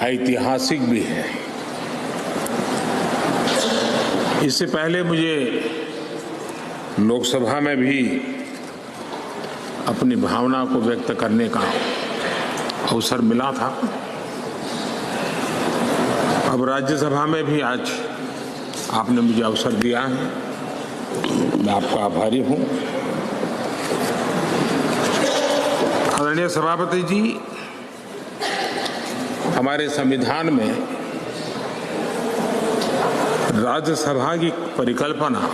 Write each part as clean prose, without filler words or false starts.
ऐतिहासिक भी है। इससे पहले मुझे लोकसभा में भी अपनी भावना को व्यक्त करने का अवसर मिला था। अब राज्यसभा में भी आज आपने मुझे अवसर दिया है, मैं आपका आभारी हूं। आदरणीय सभापति जी, हमारे संविधान में राज्यसभा की परिकल्पना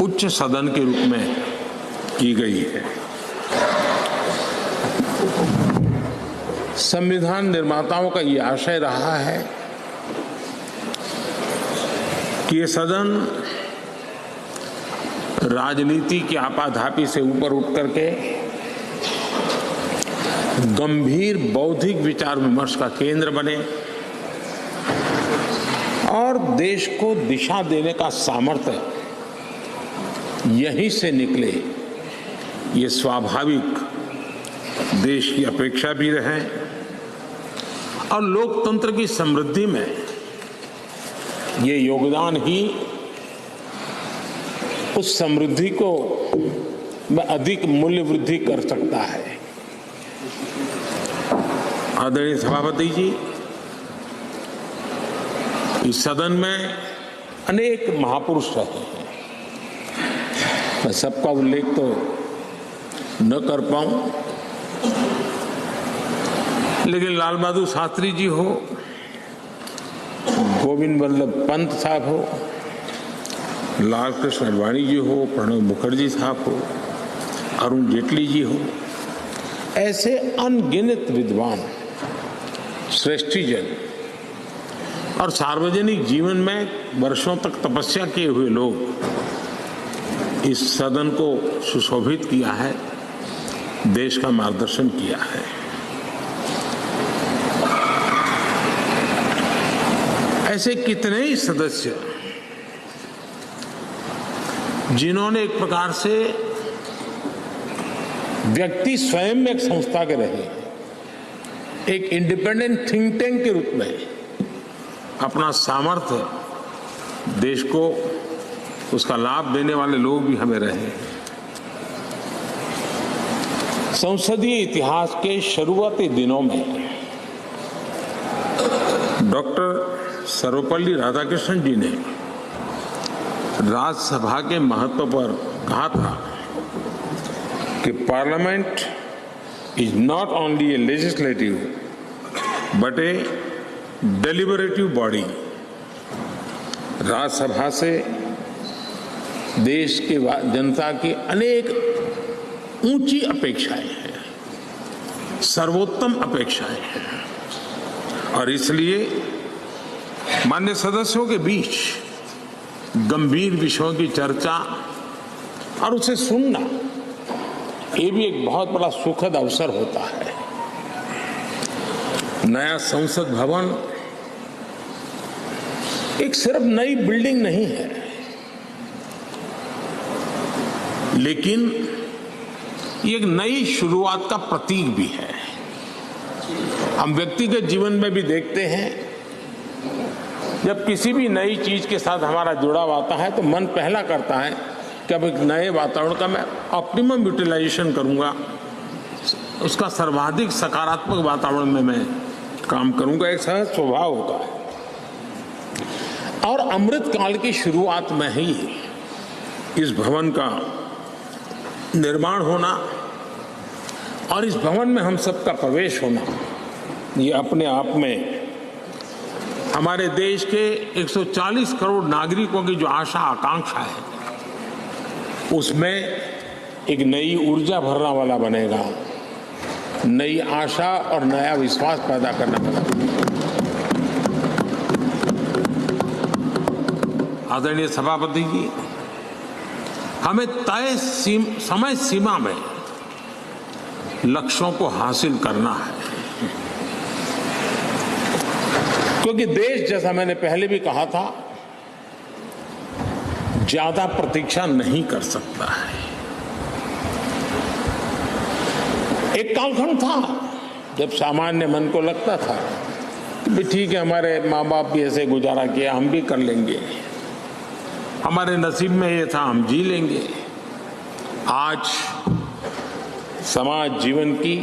उच्च सदन के रूप में की गई है। संविधान निर्माताओं का ये आशय रहा है कि ये सदन राजनीति की आपाधापी से ऊपर उठ करके गंभीर बौद्धिक विचार विमर्श का केंद्र बने और देश को दिशा देने का सामर्थ्य यहीं से निकले, ये स्वाभाविक देश की अपेक्षा भी रहे और लोकतंत्र की समृद्धि में ये योगदान ही उस समृद्धि को में अधिक मूल्य वृद्धि कर सकता है। आदरणीय सभापति जी, इस सदन में अनेक महापुरुष रहे हैं। मैं सबका उल्लेख तो न कर पाऊं, लेकिन लाल बहादुर शास्त्री जी हो, गोविंद वल्लभ पंत साहब हो, लाल कृष्ण आडवाणी जी हो, प्रणब मुखर्जी साहब हो, अरुण जेटली जी हो, ऐसे अनगिनत विद्वान श्रेष्ठीजन और सार्वजनिक जीवन में वर्षों तक तपस्या किए हुए लोग इस सदन को सुशोभित किया है, देश का मार्गदर्शन किया है। ऐसे कितने ही सदस्य जिन्होंने एक प्रकार से व्यक्ति स्वयं में एक संस्था के रहे, एक इंडिपेंडेंट थिंक टैंक के रूप में अपना सामर्थ्य देश को उसका लाभ देने वाले लोग भी हमें रहे। संसदीय इतिहास के शुरुआती दिनों में डॉक्टर सर्वपल्ली राधाकृष्णन जी ने राज्यसभा के महत्व पर कहा था कि parliament is not only a legislative but a deliberative body। Rajya Sabha से देश के जनता की अनेक ऊंची अपेक्षाएं हैं, सर्वोत्तम अपेक्षाएं हैं और इसलिए मान्य सदस्यों के बीच गंभीर विषयों की चर्चा और उसे सुनना, ये भी एक बहुत बड़ा सुखद अवसर होता है। नया संसद भवन एक सिर्फ नई बिल्डिंग नहीं है, लेकिन ये एक नई शुरुआत का प्रतीक भी है। हम व्यक्तिगत जीवन में भी देखते हैं, जब किसी भी नई चीज के साथ हमारा जुड़ाव आता है तो मन पहला करता है कि अब एक नए वातावरण का मैं ऑप्टिमम यूटिलाइजेशन करूंगा, उसका सर्वाधिक सकारात्मक वातावरण में मैं काम करूंगा, एक सहज स्वभाव होता है। और अमृत काल की शुरुआत में ही इस भवन का निर्माण होना और इस भवन में हम सबका प्रवेश होना, ये अपने आप में हमारे देश के 140 करोड़ नागरिकों की जो आशा आकांक्षा है, उसमें एक नई ऊर्जा भरने वाला बनेगा, नई आशा और नया विश्वास पैदा करने वाला। आदरणीय सभापति जी, हमें तय समय सीमा में लक्ष्यों को हासिल करना है, क्योंकि देश, जैसा मैंने पहले भी कहा था, ज्यादा प्रतीक्षा नहीं कर सकता है। एक कालखंड था जब सामान्य मन को लगता था कि ठीक है, हमारे माँ बाप भी ऐसे गुजारा किया, हम भी कर लेंगे, हमारे नसीब में ये था, हम जी लेंगे। आज समाज जीवन की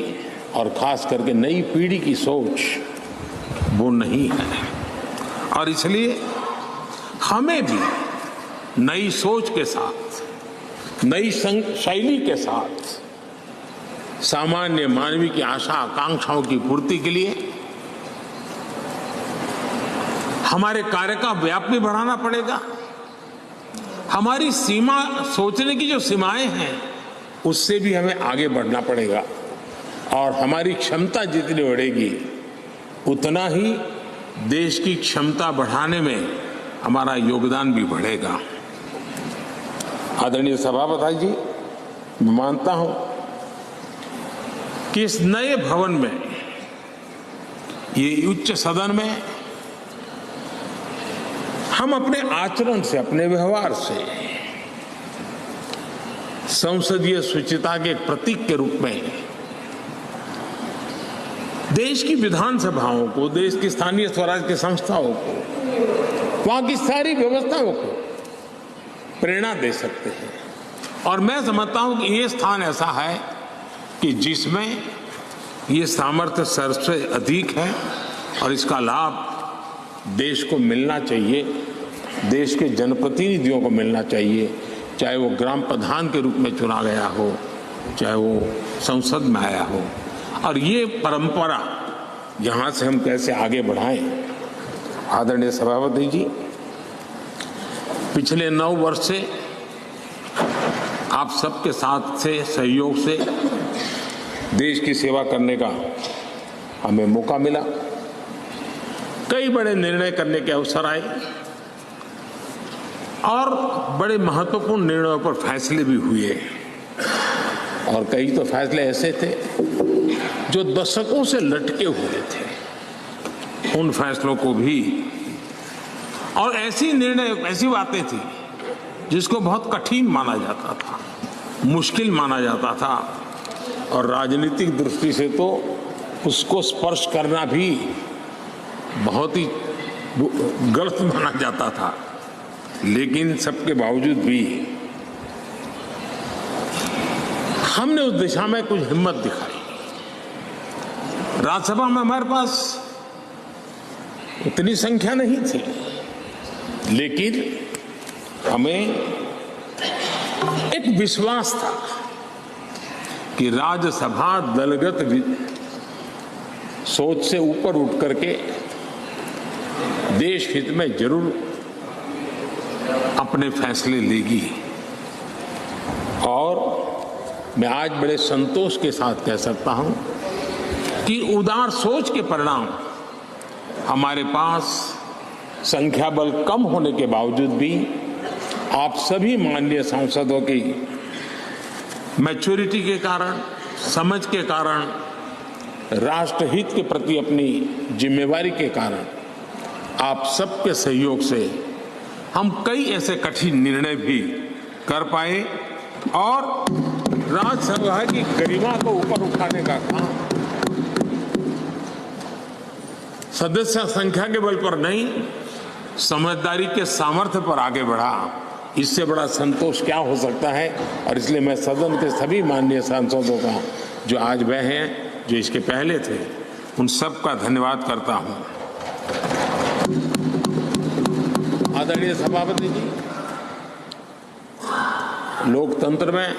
और खास करके नई पीढ़ी की सोच वो नहीं है, और इसलिए हमें भी नई सोच के साथ, नई शैली के साथ सामान्य मानवीय की आशा आकांक्षाओं की पूर्ति के लिए हमारे कार्य का व्याप भी बढ़ाना पड़ेगा। हमारी सीमा, सोचने की जो सीमाएं हैं, उससे भी हमें आगे बढ़ना पड़ेगा, और हमारी क्षमता जितनी बढ़ेगी उतना ही देश की क्षमता बढ़ाने में हमारा योगदान भी बढ़ेगा। आदरणीय सभापति जी, मैं मानता हूं कि इस नए भवन में, ये उच्च सदन में, हम अपने आचरण से, अपने व्यवहार से संसदीय शुचिता के प्रतीक के रूप में देश की विधानसभाओं को, देश की स्थानीय स्वराज की संस्थाओं को, वहां की सारी व्यवस्थाओं को प्रेरणा दे सकते हैं। और मैं समझता हूं कि ये स्थान ऐसा है कि जिसमें ये सामर्थ्य सबसे अधिक है, और इसका लाभ देश को मिलना चाहिए, देश के जनप्रतिनिधियों को मिलना चाहिए, चाहे वो ग्राम प्रधान के रूप में चुना गया हो, चाहे वो संसद में आया हो। और ये परंपरा यहाँ से हम कैसे आगे बढ़ाएं। आदरणीय सभापति जी, पिछले 9 वर्ष से आप सबके साथ से, सहयोग से देश की सेवा करने का हमें मौका मिला। कई बड़े निर्णय करने के अवसर आए, और बड़े महत्वपूर्ण निर्णयों पर फैसले भी हुए, और कई तो फैसले ऐसे थे जो दशकों से लटके हुए थे। उन फैसलों को भी, और ऐसी बातें थी जिसको बहुत कठिन माना जाता था, मुश्किल माना जाता था, और राजनीतिक दृष्टि से तो उसको स्पर्श करना भी बहुत ही गलत माना जाता था। लेकिन सबके बावजूद भी हमने उस दिशा में कुछ हिम्मत दिखाई। राज्यसभा में हमारे पास उतनी संख्या नहीं थी, लेकिन हमें एक विश्वास था कि राज्यसभा दलगत सोच से ऊपर उठ करके देश हित में जरूर अपने फैसले लेगी। और मैं आज बड़े संतोष के साथ कह सकता हूं कि उदार सोच के परिणाम हमारे पास संख्या बल कम होने के बावजूद भी आप सभी माननीय सांसदों की मैच्योरिटी के कारण, समझ के कारण, राष्ट्रहित के प्रति अपनी जिम्मेवारी के कारण, आप सबके सहयोग से हम कई ऐसे कठिन निर्णय भी कर पाए, और राज्यसभा की गरिमा को ऊपर उठाने का काम सदस्य संख्या के बल पर नहीं, समझदारी के सामर्थ्य पर आगे बढ़ा। इससे बड़ा संतोष क्या हो सकता है। और इसलिए मैं सदन के सभी माननीय सांसदों का, जो आज वह हैं, जो इसके पहले थे, उन सब का धन्यवाद करता हूं। आदरणीय सभापति जी, लोकतंत्र में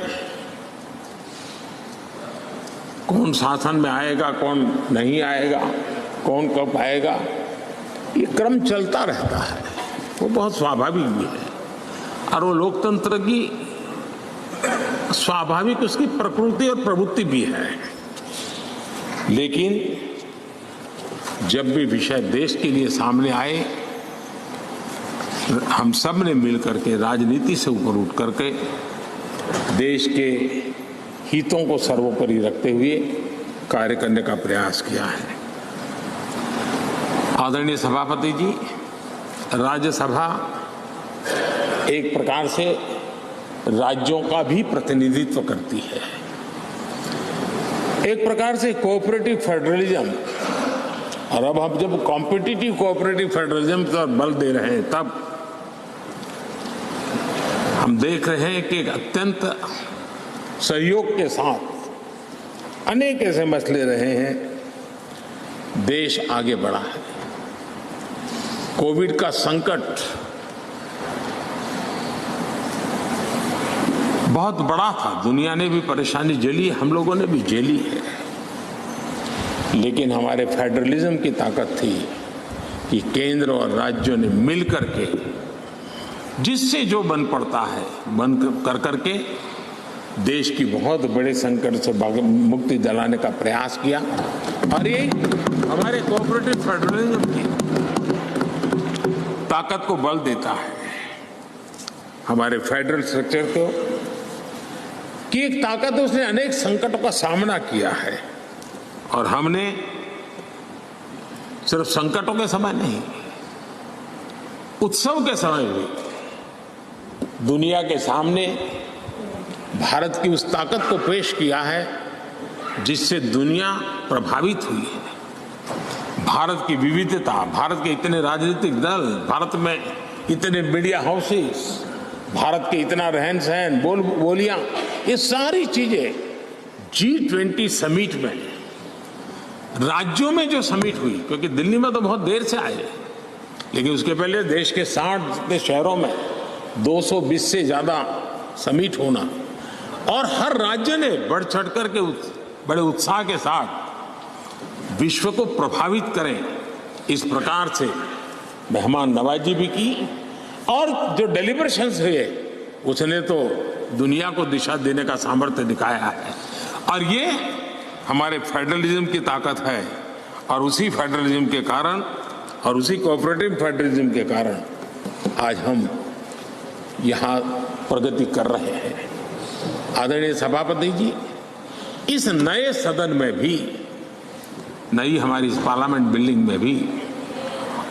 कौन शासन में आएगा, कौन नहीं आएगा, कौन कब आएगा, ये क्रम चलता रहता है, वो बहुत स्वाभाविक भी है, और वो लोकतंत्र की स्वाभाविक उसकी प्रकृति और प्रवृत्ति भी है। लेकिन जब भी विषय देश के लिए सामने आए, हम सब ने मिलकर के राजनीति से ऊपर उठ करके देश के हितों को सर्वोपरि रखते हुए कार्य करने का प्रयास किया है। आदरणीय सभापति जी, राज्यसभा एक प्रकार से राज्यों का भी प्रतिनिधित्व करती है। एक प्रकार से कोऑपरेटिव फेडरलिज्म, और अब हम जब कॉम्पिटिटिव कोऑपरेटिव फेडरलिज्म पर बल दे रहे हैं, तब हम देख रहे हैं कि एक अत्यंत सहयोग के साथ अनेक ऐसे मसले रहे हैं, देश आगे बढ़ा है। कोविड का संकट बहुत बड़ा था, दुनिया ने भी परेशानी झेली, हम लोगों ने भी झेली है, लेकिन हमारे फेडरलिज्म की ताकत थी कि केंद्र और राज्यों ने मिलकर के जिससे जो बन पड़ता है बन कर करके देश की बहुत बड़े संकट से मुक्ति दिलाने का प्रयास किया। और ये हमारे कोऑपरेटिव फेडरलिज्म की ताकत को बल देता है, हमारे फेडरल स्ट्रक्चर को, कि एक ताकत उसने अनेक संकटों का सामना किया है। और हमने सिर्फ संकटों के समय नहीं, उत्सव के समय भी दुनिया के सामने भारत की उस ताकत को पेश किया है जिससे दुनिया प्रभावित हुई है। भारत की विविधता, भारत के इतने राजनीतिक दल, भारत में इतने मीडिया हाउसेस, भारत के इतना रहन सहन, बोलियां, ये सारी चीजें G20 समिट में, राज्यों में जो समिट हुई, क्योंकि दिल्ली में तो बहुत देर से आए, लेकिन उसके पहले देश के 60 जितने शहरों में 220 से ज्यादा समिट होना, और हर राज्य ने बढ़ चढ़ करके बड़े उत्साह के साथ विश्व को प्रभावित करें, इस प्रकार से मेहमान नवाजी भी की। और जो डेलिब्रेशंस हुए उसने तो दुनिया को दिशा देने का सामर्थ्य दिखाया है। और ये हमारे फेडरलिज्म की ताकत है, और उसी फेडरलिज्म के कारण और उसी कोऑपरेटिव फेडरलिज्म के कारण आज हम यहाँ प्रगति कर रहे हैं। आदरणीय सभापति जी, इस नए सदन में भी, नई हमारी इस पार्लियामेंट बिल्डिंग में भी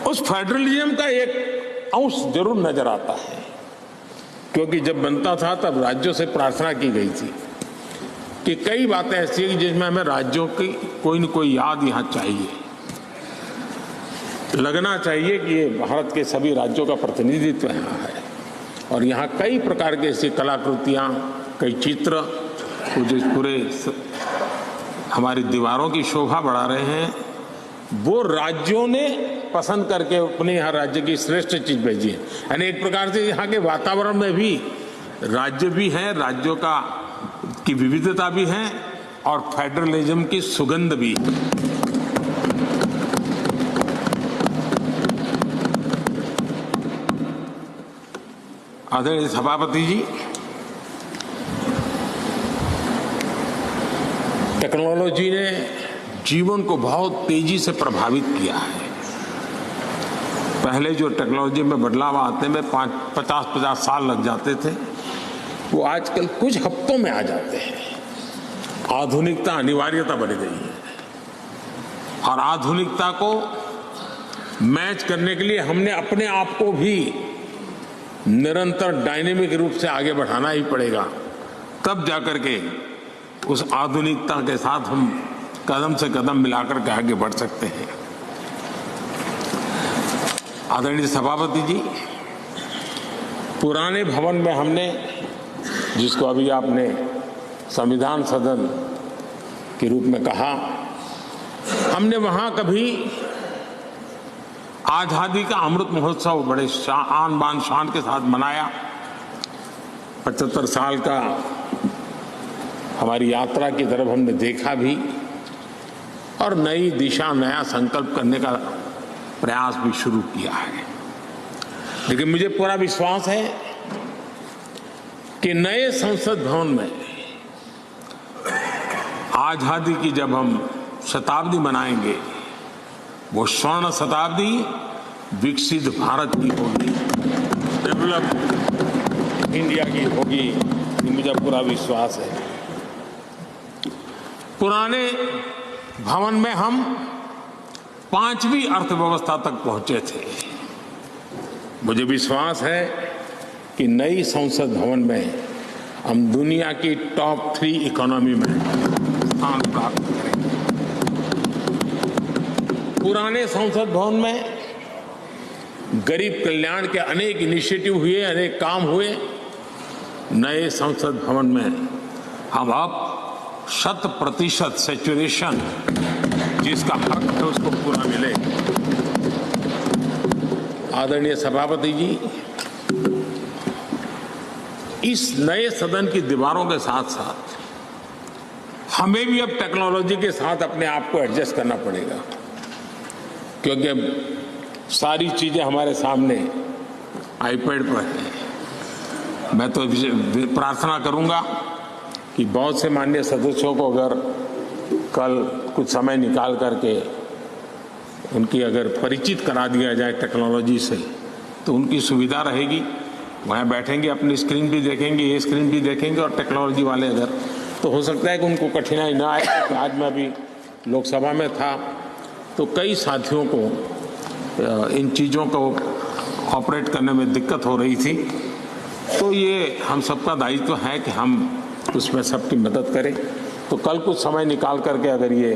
उस फेडरलिज्म का एक अंश जरूर नजर आता है, क्योंकि जब बनता था तब राज्यों से प्रार्थना की गई थी कि कई बातें ऐसी हैं जिसमें हमें राज्यों की कोई न कोई याद यहाँ चाहिए, लगना चाहिए कि ये भारत के सभी राज्यों का प्रतिनिधित्व यहाँ है। और यहाँ कई प्रकार की ऐसी कलाकृतियाँ, कई चित्र जो पूरे हमारी दीवारों की शोभा बढ़ा रहे हैं, वो राज्यों ने पसंद करके अपने यहाँ राज्य की श्रेष्ठ चीज भेजी है। यानी एक प्रकार से यहाँ के वातावरण में भी राज्य भी है, राज्यों का की विविधता भी है, और फेडरलिज्म की सुगंध भी। आदरणीय सभापति जी, टेक्नोलॉजी ने जीवन को बहुत तेजी से प्रभावित किया है। पहले जो टेक्नोलॉजी में बदलाव आते में 50 साल लग जाते थे, वो आजकल कुछ हफ्तों में आ जाते हैं। आधुनिकता अनिवार्यता बन गई है, और आधुनिकता को मैच करने के लिए हमने अपने आप को भी निरंतर डायनेमिक रूप से आगे बढ़ाना ही पड़ेगा, तब जाकर के उस आधुनिकता के साथ हम कदम से कदम मिलाकर के आगे बढ़ सकते हैं। आदरणीय सभापति जी, पुराने भवन में हमने, जिसको अभी आपने संविधान सदन के रूप में कहा, हमने वहां कभी आजादी का अमृत महोत्सव बड़े आन बान शान के साथ मनाया। 75 साल का हमारी यात्रा की तरफ हमने देखा भी, और नई दिशा, नया संकल्प करने का प्रयास भी शुरू किया है। लेकिन मुझे पूरा विश्वास है कि नए संसद भवन में आजादी की जब हम शताब्दी मनाएंगे, वो स्वर्ण शताब्दी विकसित भारत की होगी, डेवलप इंडिया की होगी, ये मुझे पूरा विश्वास है। पुराने भवन में हम 5वीं अर्थव्यवस्था तक पहुंचे थे। मुझे विश्वास है कि नई संसद भवन में हम दुनिया की टॉप 3 इकोनॉमी में स्थान प्राप्त करेंगे। पुराने संसद भवन में गरीब कल्याण के अनेक इनिशिएटिव हुए, अनेक काम हुए। नए संसद भवन में हम अब 100% सैचुरेशन जिसका हक है उसको पूरा मिले। आदरणीय सभापति जी, इस नए सदन की दीवारों के साथ साथ हमें भी अब टेक्नोलॉजी के साथ अपने आप को एडजस्ट करना पड़ेगा, क्योंकि अब सारी चीजें हमारे सामने आईपैड पर है। मैं तो प्रार्थना करूंगा कि बहुत से माननीय सदस्यों को अगर कल कुछ समय निकाल करके उनकी अगर परिचित करा दिया जाए टेक्नोलॉजी से, तो उनकी सुविधा रहेगी। वहाँ बैठेंगे, अपनी स्क्रीन भी देखेंगे, ये स्क्रीन भी देखेंगे, और टेक्नोलॉजी वाले अगर, तो हो सकता है कि उनको कठिनाई ना आए। आज मैं अभी लोकसभा में था तो कई साथियों को इन चीज़ों को ऑपरेट करने में दिक्कत हो रही थी। तो ये हम सबका दायित्व है कि हम उसमें सबकी मदद करें। तो कल कुछ समय निकाल करके अगर ये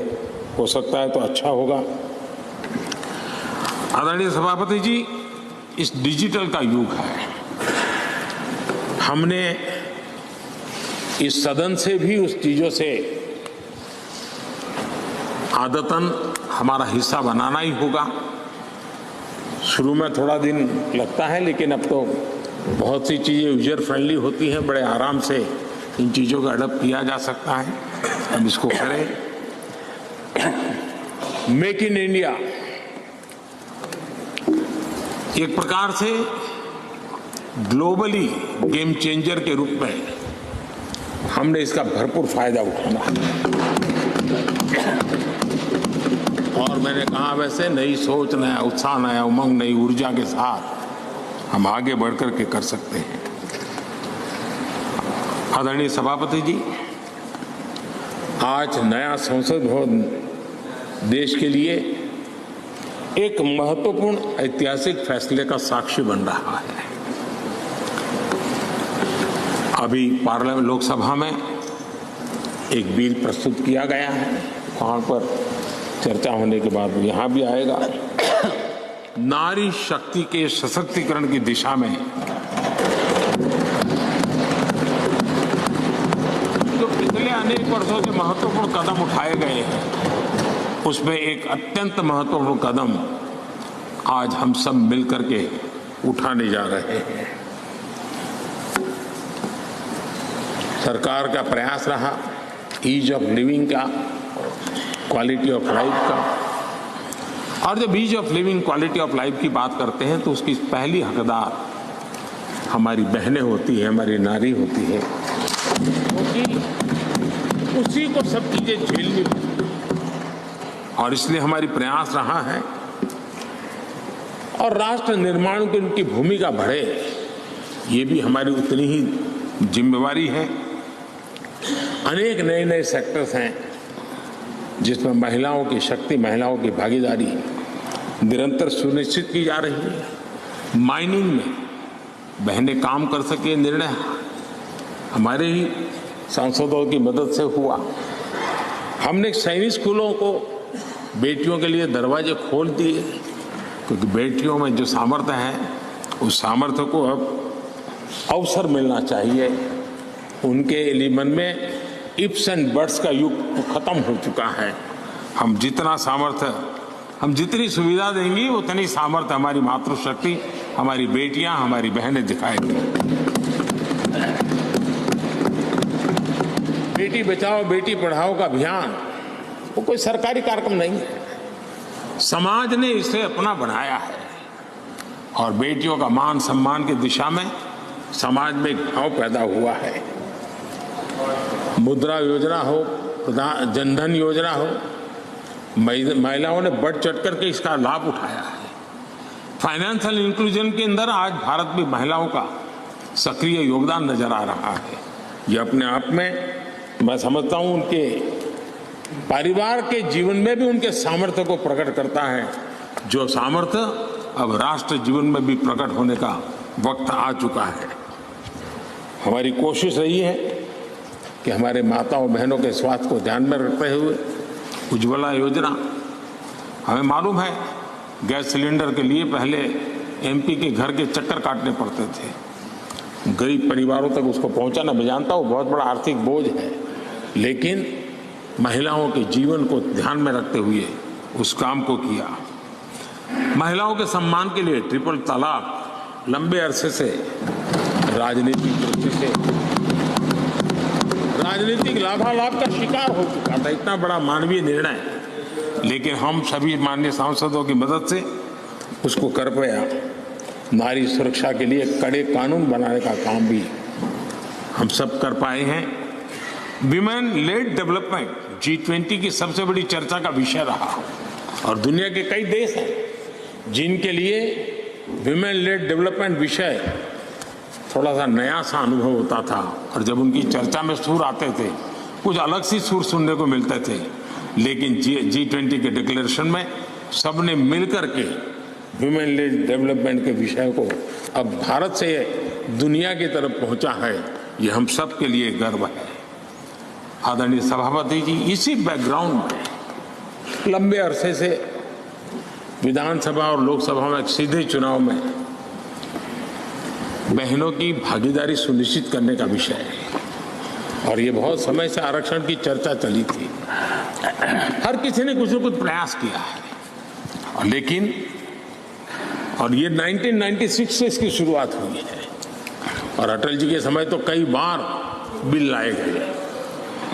हो सकता है तो अच्छा होगा। आदरणीय सभापति जी, इस डिजिटल का युग है। हमने इस सदन से भी उस चीजों से आदतन हमारा हिस्सा बनाना ही होगा। शुरू में थोड़ा दिन लगता है, लेकिन अब तो बहुत सी चीजें यूजर फ्रेंडली होती हैं, बड़े आराम से इन चीजों का अडॉप्ट किया जा सकता है। हम इसको करें। मेक इन इंडिया एक प्रकार से ग्लोबली गेम चेंजर के रूप में हमने इसका भरपूर फायदा उठाना है। और मैंने कहा, वैसे नई सोच, नया उत्साह, नया उमंग, नई ऊर्जा के साथ हम आगे बढ़कर के कर सकते हैं। आदरणीय सभापति जी, आज नया संसद भवन देश के लिए एक महत्वपूर्ण ऐतिहासिक फैसले का साक्षी बन रहा है। अभी पार्लियामेंट लोकसभा में एक बिल प्रस्तुत किया गया है, वहां पर चर्चा होने के बाद यहां भी आएगा। नारी शक्ति के सशक्तिकरण की दिशा में जो पिछले अनेक वर्षों से महत्वपूर्ण कदम उठाए गए हैं, उसमें एक अत्यंत महत्वपूर्ण कदम आज हम सब मिलकर के उठाने जा रहे हैं। सरकार का प्रयास रहा ईज ऑफ लिविंग का, क्वालिटी ऑफ लाइफ का। और जब ease of living, quality of life की बात करते हैं तो उसकी पहली हकदार हमारी बहनें होती है, हमारी नारी होती है, क्योंकि उसी को सब चीजें झेलनी होती है। और इसलिए हमारी प्रयास रहा है, और राष्ट्र निर्माण की उनकी भूमिका बढ़े, ये भी हमारी उतनी ही जिम्मेवारी है। अनेक नए नए सेक्टर्स हैं जिसमें महिलाओं की शक्ति, महिलाओं की भागीदारी निरंतर सुनिश्चित की जा रही है। माइनिंग में बहनें काम कर सके, निर्णय हमारे ही सांसदों की मदद से हुआ। हमने सैनिक स्कूलों को बेटियों के लिए दरवाजे खोल दिए, क्योंकि बेटियों में जो सामर्थ्य है, उस सामर्थ्य को अब अवसर मिलना चाहिए। उनके मन में इफ्स एंड बट्स का युग खत्म हो चुका है। हम जितना सामर्थ्य, हम जितनी सुविधा देंगी, उतनी सामर्थ्य हमारी मातृशक्ति, हमारी बेटियां, हमारी बहनें दिखाएंगी। बेटी बचाओ बेटी पढ़ाओ का अभियान वो कोई सरकारी कार्यक्रम नहीं है, समाज ने इसे अपना बनाया है। और बेटियों का मान सम्मान की दिशा में समाज में एक भाव पैदा हुआ है। मुद्रा योजना हो, जनधन योजना हो, महिलाओं ने बढ़ चढ़ करके इसका लाभ उठाया है। फाइनेंशियल इंक्लूजन के अंदर आज भारत में महिलाओं का सक्रिय योगदान नजर आ रहा है। ये अपने आप में मैं समझता हूं उनके परिवार के जीवन में भी उनके सामर्थ्य को प्रकट करता है, जो सामर्थ्य अब राष्ट्र जीवन में भी प्रकट होने का वक्त आ चुका है। हमारी कोशिश रही है कि हमारे माताओं बहनों के स्वास्थ्य को ध्यान में रखते हुए उज्ज्वला योजना, हमें मालूम है गैस सिलेंडर के लिए पहले एमपी के घर के चक्कर काटने पड़ते थे, गरीब परिवारों तक उसको पहुंचाना, मैं जानता हूँ बहुत बड़ा आर्थिक बोझ है, लेकिन महिलाओं के जीवन को ध्यान में रखते हुए उस काम को किया। महिलाओं के सम्मान के लिए ट्रिपल तलाक लंबे अरसे से राजनीतिक दृष्टि से राजनीतिक लाभालाभ का शिकार हो चुका था, इतना बड़ा मानवीय निर्णय, लेकिन हम सभी माननीय सांसदों की मदद से उसको कर पाया। नारी सुरक्षा के लिए कड़े कानून बनाने का काम भी हम सब कर पाए हैं। विमेन लेड डेवलपमेंट G20 की सबसे बड़ी चर्चा का विषय रहा और दुनिया के कई देश हैं जिनके लिए विमेन लेड डेवलपमेंट विषय थोड़ा सा नया सा अनुभव होता था, और जब उनकी चर्चा में सुर आते थे कुछ अलग सी सुर सुनने को मिलते थे, लेकिन G20 के डिक्लेरेशन में सबने मिलकर के विमेन लेड डेवलपमेंट के विषय को अब भारत से दुनिया की तरफ पहुंचा है, ये हम सब के लिए गर्व है। आदरणीय सभापति जी, इसी बैकग्राउंड में लंबे अरसे से विधानसभा और लोकसभा में सीधे चुनाव में बहनों की भागीदारी सुनिश्चित करने का विषय है, और ये बहुत समय से आरक्षण की चर्चा चली थी। हर किसी ने कुछ न कुछ प्रयास किया है, लेकिन और ये 1996 से इसकी शुरुआत हुई है, और अटल जी के समय तो कई बार बिल लाए गए,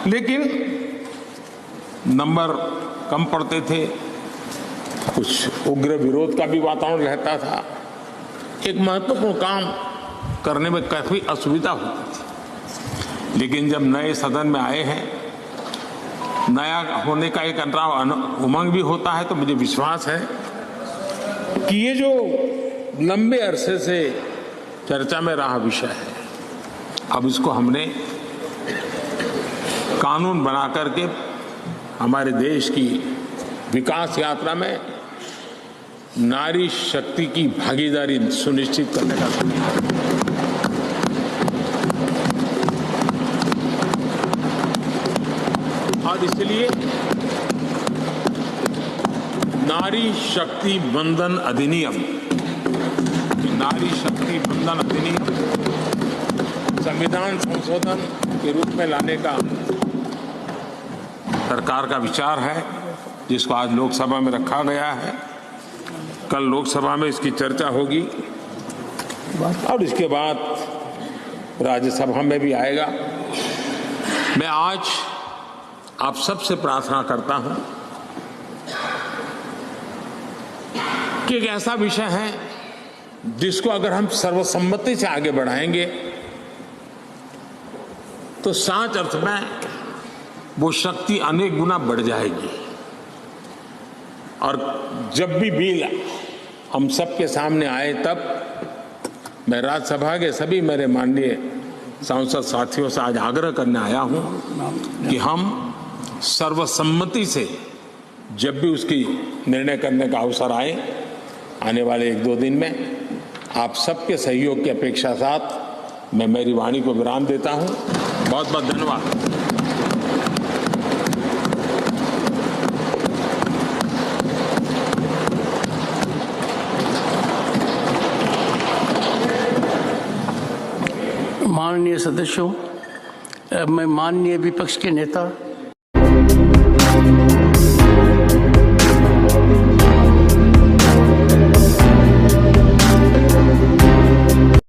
लेकिन नंबर कम पड़ते थे, कुछ उग्र विरोध का भी वातावरण रहता था, एक महत्वपूर्ण काम करने में काफी असुविधा होती थी। लेकिन जब नए सदन में आए हैं, नया होने का एक उमंग भी होता है, तो मुझे विश्वास है कि ये जो लंबे अरसे से चर्चा में रहा विषय है, अब इसको हमने कानून बना करके हमारे देश की विकास यात्रा में नारी शक्ति की भागीदारी सुनिश्चित करने का समय है। और इसलिए नारी शक्ति बंधन अधिनियम, नारी शक्ति बंधन अधिनियम संविधान संशोधन के रूप में लाने का सरकार का विचार है, जिसको आज लोकसभा में रखा गया है। कल लोकसभा में इसकी चर्चा होगी और इसके बाद राज्यसभा में भी आएगा। मैं आज आप सबसे प्रार्थना करता हूं कि एक ऐसा विषय है जिसको अगर हम सर्वसम्मति से आगे बढ़ाएंगे तो सच अर्थ में वो शक्ति अनेक गुना बढ़ जाएगी। और जब भी बिल हम सबके सामने आए, तब मैं राज्यसभा के सभी मेरे माननीय सांसद साथियों से आज आग्रह करने आया हूं कि हम सर्वसम्मति से जब भी उसकी निर्णय करने का अवसर आए, आने वाले 1-2 दिन में आप सबके सहयोग की अपेक्षा साथ मैं मेरी वाणी को विराम देता हूं। बहुत बहुत धन्यवाद। माननीय सदस्यों, मैं माननीय विपक्ष के नेता